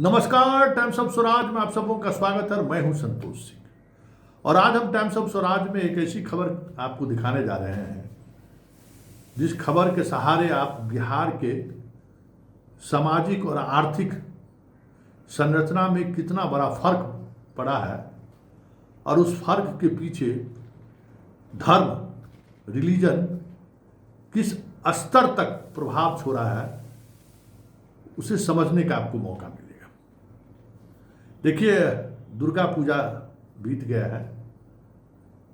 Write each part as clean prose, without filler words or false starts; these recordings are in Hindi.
नमस्कार, टाइम्स ऑफ स्वराज में आप सबों का स्वागत है। मैं हूं संतोष सिंह और आज हम टाइम्स ऑफ स्वराज में एक ऐसी खबर आपको दिखाने जा रहे हैं जिस खबर के सहारे आप बिहार के सामाजिक और आर्थिक संरचना में कितना बड़ा फर्क पड़ा है और उस फर्क के पीछे धर्म, रिलीजन किस स्तर तक प्रभाव छोड़ा है उसे समझने का आपको मौका मिलेगा। देखिए, दुर्गा पूजा बीत गया है।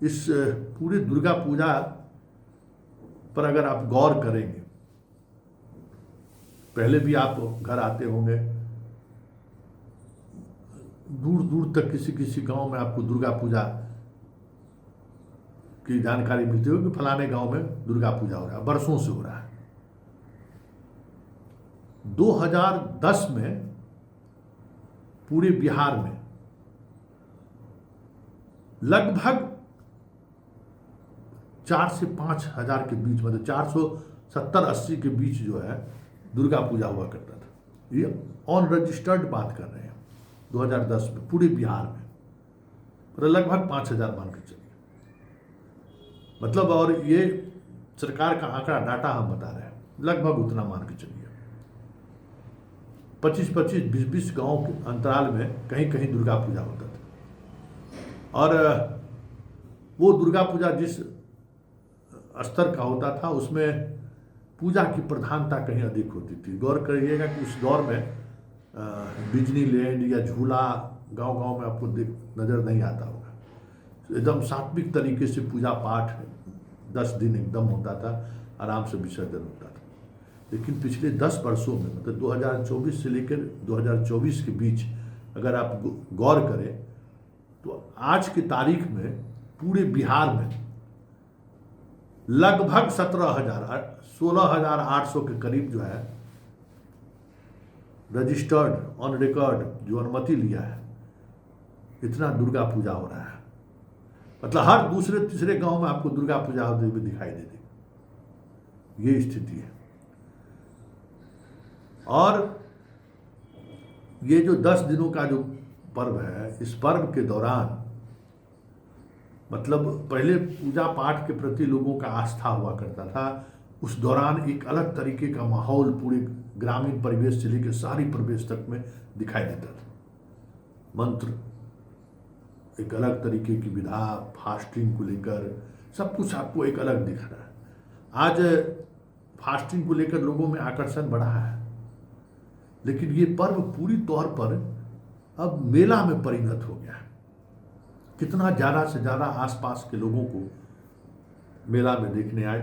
इस पूरी दुर्गा पूजा पर अगर आप गौर करेंगे, पहले भी आप घर आते होंगे, दूर दूर तक किसी किसी गांव में आपको दुर्गा पूजा की जानकारी मिलती होगी कि फलाने गांव में दुर्गा पूजा हो रहा है, बरसों से हो रहा है। 2010 में पूरे बिहार में लगभग 4 से 5 हजार के बीच, मतलब 470-80 के बीच जो है दुर्गा पूजा हुआ करता था। ये ऑन रजिस्टर्ड बात कर रहे हैं 2010 में पूरे बिहार में, पर लगभग 5,000 मान के चलिए, मतलब, और ये सरकार का आंकड़ा डाटा हम बता रहे हैं, लगभग उतना मान के चलिए। 25-25, 20-20 गांव के अंतराल में कहीं कहीं दुर्गा पूजा होता था। और वो दुर्गा पूजा जिस स्तर का होता था उसमें पूजा की प्रधानता कहीं अधिक होती थी। गौर करिएगा कि उस दौर में डिज्नीलैंड या झूला गांव गांव में आपको नजर नहीं आता होगा। एकदम सात्विक तरीके से पूजा पाठ 10 दिन एकदम होता था, आराम से विसर्जन होता था। लेकिन पिछले 10 वर्षों में, मतलब 2024 से लेकर 2024 के बीच अगर आप गौर करें तो आज की तारीख में पूरे बिहार में लगभग 16,800 के करीब जो है रजिस्टर्ड ऑन रिकॉर्ड जो अनुमति लिया है, इतना दुर्गा पूजा हो रहा है। मतलब हर दूसरे तीसरे गांव में आपको दुर्गा पूजा होती हुई दिखाई दे देगी। ये स्थिति है। और ये जो 10 दिनों का जो पर्व है, इस पर्व के दौरान, मतलब पहले पूजा पाठ के प्रति लोगों का आस्था हुआ करता था, उस दौरान एक अलग तरीके का माहौल पूरे ग्रामीण परिवेश से लेकर शहरी परिवेश तक में दिखाई देता था। मंत्र, एक अलग तरीके की विधा, फास्टिंग को लेकर सब कुछ आपको एक अलग दिख रहा है। आज फास्टिंग को लेकर लोगों में आकर्षण बढ़ा है, लेकिन ये पर्व पूरी तौर पर अब मेला में परिणत हो गया है। कितना ज़्यादा से ज़्यादा आसपास के लोगों को मेला में देखने आए,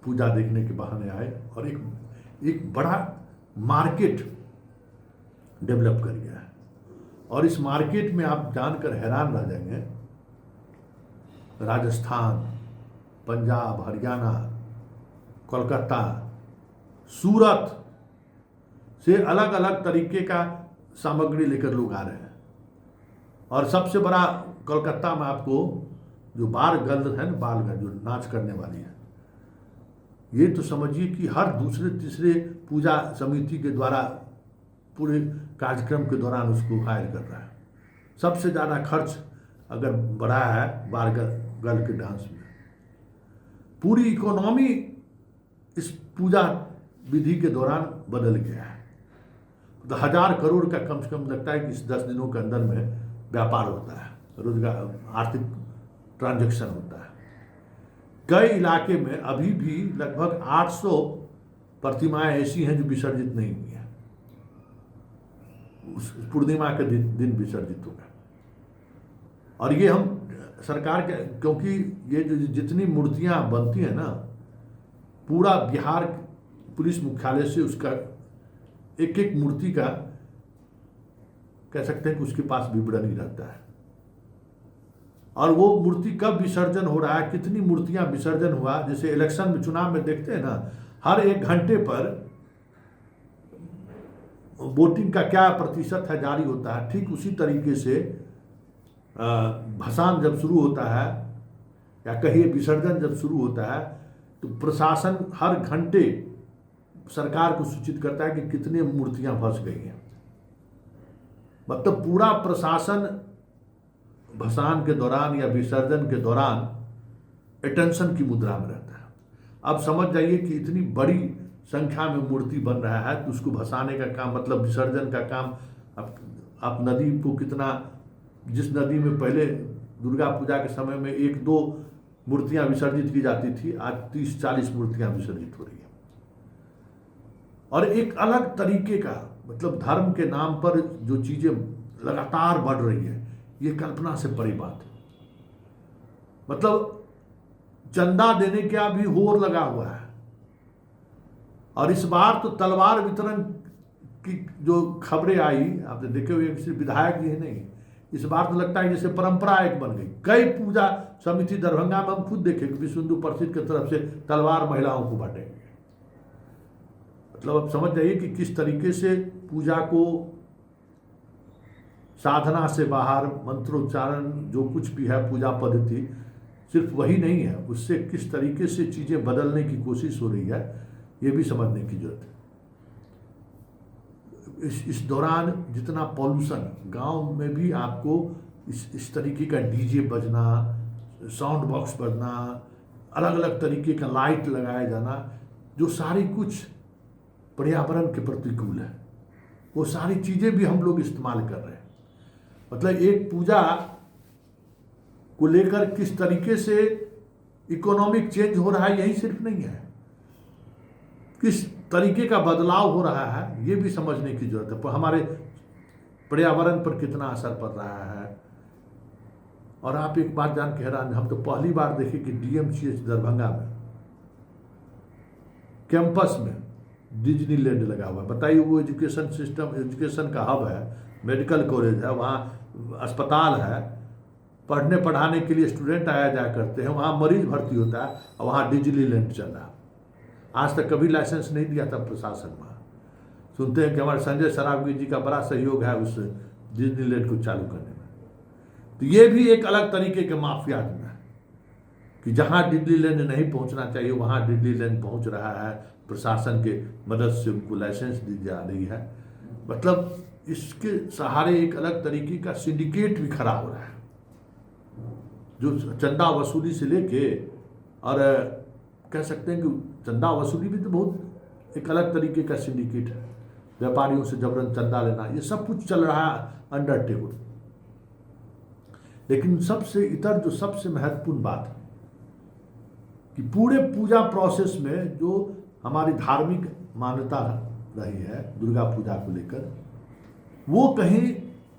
पूजा देखने के बहाने आए, और एक बड़ा मार्केट डेवलप कर गया है। और इस मार्केट में आप जानकर हैरान रह जाएंगे, राजस्थान, पंजाब, हरियाणा, कोलकाता, सूरत से अलग अलग तरीके का सामग्री लेकर लोग आ रहे हैं। और सबसे बड़ा कोलकाता में आपको जो बाल गर्ल है ना, बाल गर्ल जो नाच करने वाली है, ये तो समझिए कि हर दूसरे तीसरे पूजा समिति के द्वारा पूरे कार्यक्रम के दौरान उसको हायर कर रहा है। सबसे ज़्यादा खर्च अगर बढ़ा है बाल गर्ल के डांस में। पूरी इकोनॉमी इस पूजा विधि के दौरान बदल गया है। तो 1,000 करोड़ का कम से कम लगता है कि इस 10 दिनों के अंदर में व्यापार होता है, रोजगार, आर्थिक ट्रांजैक्शन होता है। कई इलाके में अभी भी लगभग 800 प्रतिमाएं ऐसी हैं जो विसर्जित नहीं हुई हैं। उस पूर्णिमा के दिन विसर्जित होगा। और ये हम सरकार के, क्योंकि ये जो जितनी मूर्तियां बनती हैं ना, पूरा बिहार पुलिस मुख्यालय से उसका एक एक मूर्ति का कह सकते हैं कि उसके पास विवरण ही रहता है। और वो मूर्ति कब विसर्जन हो रहा है, कितनी मूर्तियां विसर्जन हुआ, जैसे इलेक्शन में, चुनाव में देखते हैं ना, हर 1 घंटे पर वोटिंग का क्या प्रतिशत है जारी होता है। ठीक उसी तरीके से भसान जब शुरू होता है या कहिए विसर्जन जब शुरू होता है, तो प्रशासन हर घंटे सरकार को सूचित करता है कि कितनी मूर्तियां फंस गई हैं। मतलब पूरा प्रशासन भसान के दौरान या विसर्जन के दौरान अटेंशन की मुद्रा में रहता है। अब समझ जाइए कि इतनी बड़ी संख्या में मूर्ति बन रहा है तो उसको भसाने का काम, मतलब विसर्जन का काम, आप नदी को कितना, जिस नदी में पहले दुर्गा पूजा के समय में 1-2 मूर्तियां विसर्जित की जाती थी, आज 30-40 मूर्तियां विसर्जित हो रही है। और एक अलग तरीके का, मतलब धर्म के नाम पर जो चीजें लगातार बढ़ रही है, ये कल्पना से परे बात है। मतलब चंदा देने का भी होर लगा हुआ है। और इस बार तो तलवार वितरण की जो खबरें आई, आपने देखे हुए, किसी विधायक जी है नहीं, इस बार तो लगता है जैसे परंपरा एक बन गई। कई पूजा समिति दरभंगा में हम खुद देखे कि विश्व हिंदू परिषद की तरफ से तलवार महिलाओं को बांटेंगे। मतलब अब समझ जाइए कि किस तरीके से पूजा को साधना से बाहर, मंत्रोच्चारण जो कुछ भी है पूजा पद्धति, सिर्फ वही नहीं है, उससे किस तरीके से चीजें बदलने की कोशिश हो रही है, ये भी समझने की जरूरत है। इस दौरान जितना पॉल्यूशन, गांव में भी आपको इस तरीके का डीजे बजना, साउंड बॉक्स बजना, अलग अलग तरीके का लाइट लगाया जाना, जो सारी कुछ पर्यावरण के प्रतिकूल है, वो सारी चीजें भी हम लोग इस्तेमाल कर रहे हैं। मतलब एक पूजा को लेकर किस तरीके से इकोनॉमिक चेंज हो रहा है, यही सिर्फ नहीं है, किस तरीके का बदलाव हो रहा है, ये भी समझने की जरूरत है। पर हमारे पर्यावरण पर कितना असर पड़ रहा है। और आप एक बात जान के हैरान, हम तो पहली बार देखे कि DMCH दरभंगा में कैंपस में डिज्नीलैंड लगा हुआ है। बताइए, वो एजुकेशन सिस्टम, एजुकेशन का हब है, मेडिकल कॉलेज है, वहाँ अस्पताल है, पढ़ने पढ़ाने के लिए स्टूडेंट आया जाया करते हैं, वहाँ मरीज भर्ती होता है, और वहाँ डिज्नीलैंड चल रहा है। आज तक कभी लाइसेंस नहीं दिया था प्रशासन में। सुनते हैं कि हमारे संजय सरावगी जी का बड़ा सहयोग है उस डिज्नीलैंड को चालू करने में। तो ये भी एक अलग तरीके के माफिया है कि जहाँ डिज्नीलैंड नहीं पहुँचना चाहिए वहाँ डिज्नीलैंड पहुँच रहा है, प्रशासन के मदद से उनको लाइसेंस दी जा रही है। मतलब इसके सहारे एक अलग तरीके का सिंडिकेट भी खड़ा हो रहा है, जो चंदा वसूली से लेके, और कह सकते हैं कि चंदा वसूली भी तो बहुत एक अलग तरीके का सिंडिकेट है, व्यापारियों से जबरन चंदा लेना, ये सब कुछ चल रहा है अंडर टेबल। लेकिन सबसे इतर जो सबसे महत्वपूर्ण बात है कि पूरे पूजा प्रोसेस में जो हमारी धार्मिक मान्यता रही है दुर्गा पूजा को लेकर, वो कहीं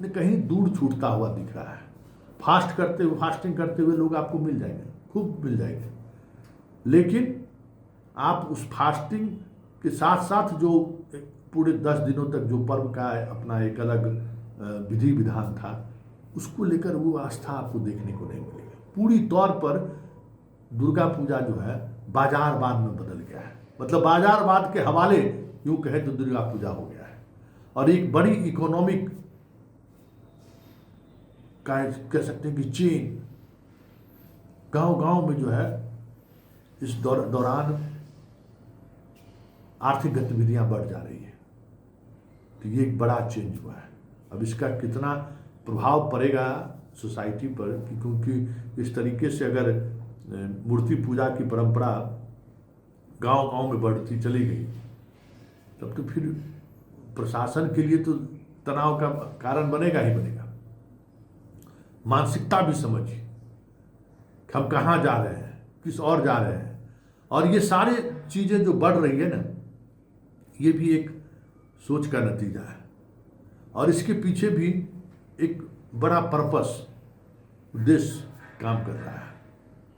न कहीं दूर छूटता हुआ दिख रहा है। फास्टिंग करते हुए लोग आपको मिल जाएंगे, खूब मिल जाएंगे, लेकिन आप उस फास्टिंग के साथ साथ जो पूरे 10 दिनों तक जो पर्व का अपना एक अलग विधि विधान था, उसको लेकर वो आस्था आपको देखने को नहीं मिलेगी। पूरी तौर पर दुर्गा पूजा जो है बाजारवाद में बदल गया है। मतलब बाजारवाद के हवाले यूं कहे तो दुर्गा पूजा हो गया है, और एक बड़ी इकोनॉमिक का कह सकते हैं कि चेन गांव में जो है इस दौरान आर्थिक गतिविधियां बढ़ जा रही है। तो ये एक बड़ा चेंज हुआ है। अब इसका कितना प्रभाव पड़ेगा सोसाइटी पर, क्योंकि इस तरीके से अगर मूर्ति पूजा की परंपरा गांव में बढ़ती चली गई, तब तो फिर प्रशासन के लिए तो तनाव का कारण बनेगा ही बनेगा। मानसिकता भी समझिए कि हम कहाँ जा रहे हैं, किस और जा रहे हैं, और ये सारी चीज़ें जो बढ़ रही है ना, ये भी एक सोच का नतीजा है। और इसके पीछे भी एक बड़ा पर्पस, उद्देश्य काम कर रहा है।